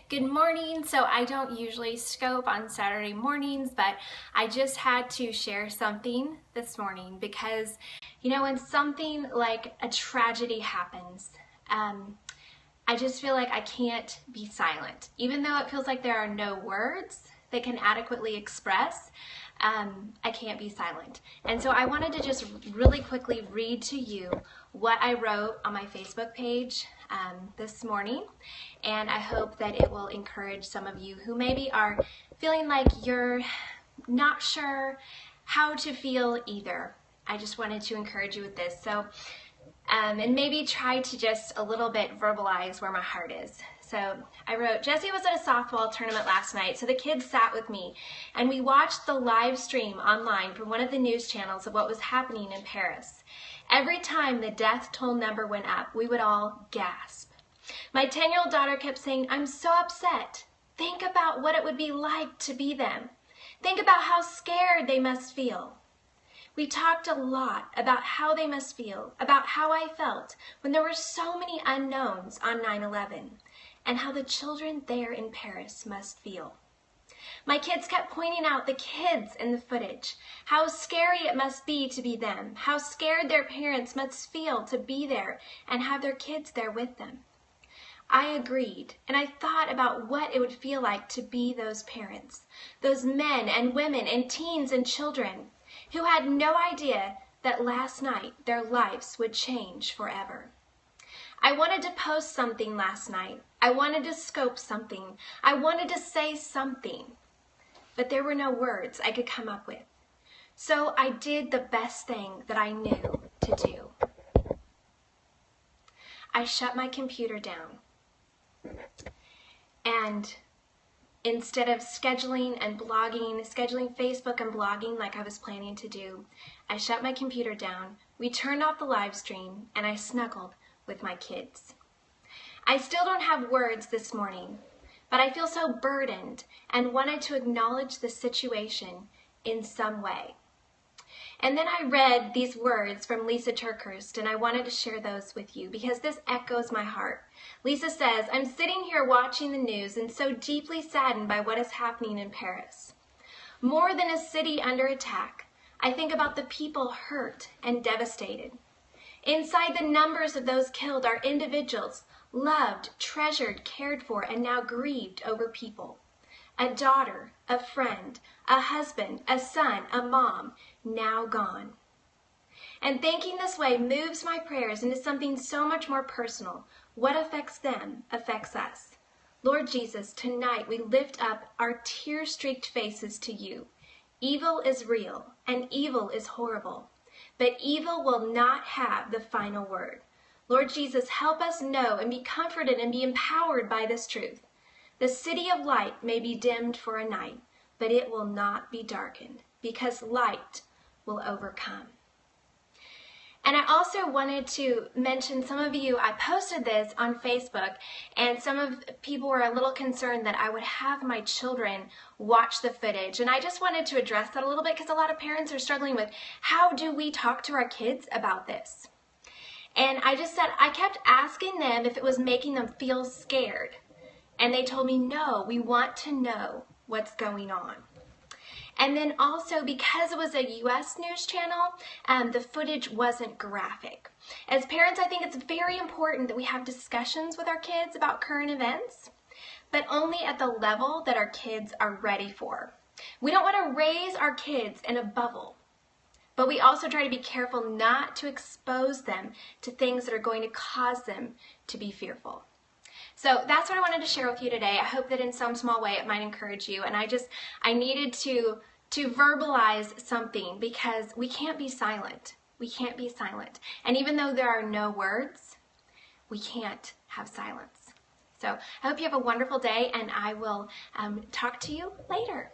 Good morning. So I don't usually scope on Saturday mornings, but I just had to share something this morning because, when something like a tragedy happens, I just feel like I can't be silent. Even though it feels like there are no words that can adequately express, I can't be silent. And so I wanted to just really quickly read to you what I wrote on my Facebook page this morning, and I hope that it will encourage some of you who maybe are feeling like you're not sure how to feel either. I just wanted to encourage you with this. So, and maybe try to just a little bit verbalize where my heart is. So I wrote, Jesse was at a softball tournament last night, so the kids sat with me, and we watched the live stream online from one of the news channels of what was happening in Paris. Every time the death toll number went up, we would all gasp. My 10-year-old daughter kept saying, I'm so upset. Think about what it would be like to be them. Think about how scared they must feel. We talked a lot about how they must feel, about how I felt when there were so many unknowns on 9/11, and how the children there in Paris must feel. My kids kept pointing out the kids in the footage, how scary it must be to be them, how scared their parents must feel to be there and have their kids there with them. I agreed, and I thought about what it would feel like to be those parents, those men and women and teens and children who had no idea that last night their lives would change forever. I wanted to post something last night. I wanted to scope something. I wanted to say something, but there were no words I could come up with. So I did the best thing that I knew to do. I shut my computer down, and instead of scheduling Facebook and blogging like I was planning to do, I shut my computer down, we turned off the live stream, and I snuggled with my kids. I still don't have words this morning, but I feel so burdened and wanted to acknowledge the situation in some way. And then I read these words from Lisa Turkhurst, and I wanted to share those with you because this echoes my heart. Lisa says, I'm sitting here watching the news and so deeply saddened by what is happening in Paris. More than a city under attack, I think about the people hurt and devastated. Inside the numbers of those killed are individuals, loved, treasured, cared for, and now grieved over people. A daughter, a friend, a husband, a son, a mom, now gone. And thinking this way moves my prayers into something so much more personal. What affects them affects us. Lord Jesus, tonight we lift up our tear-streaked faces to you. Evil is real, and evil is horrible. But evil will not have the final word. Lord Jesus, help us know and be comforted and be empowered by this truth. The city of light may be dimmed for a night, but it will not be darkened, because light will overcome. And I also wanted to mention, some of you, I posted this on Facebook, and some of people were a little concerned that I would have my children watch the footage. And I just wanted to address that a little bit because a lot of parents are struggling with, how do we talk to our kids about this? And I just said, I kept asking them if it was making them feel scared. And they told me, no, we want to know what's going on. And then also, because it was a U.S. news channel, the footage wasn't graphic. As parents, I think it's very important that we have discussions with our kids about current events, but only at the level that our kids are ready for. We don't want to raise our kids in a bubble, but we also try to be careful not to expose them to things that are going to cause them to be fearful. So that's what I wanted to share with you today. I hope that in some small way it might encourage you. And I needed to verbalize something because we can't be silent. We can't be silent. And even though there are no words, we can't have silence. So I hope you have a wonderful day, and I will talk to you later.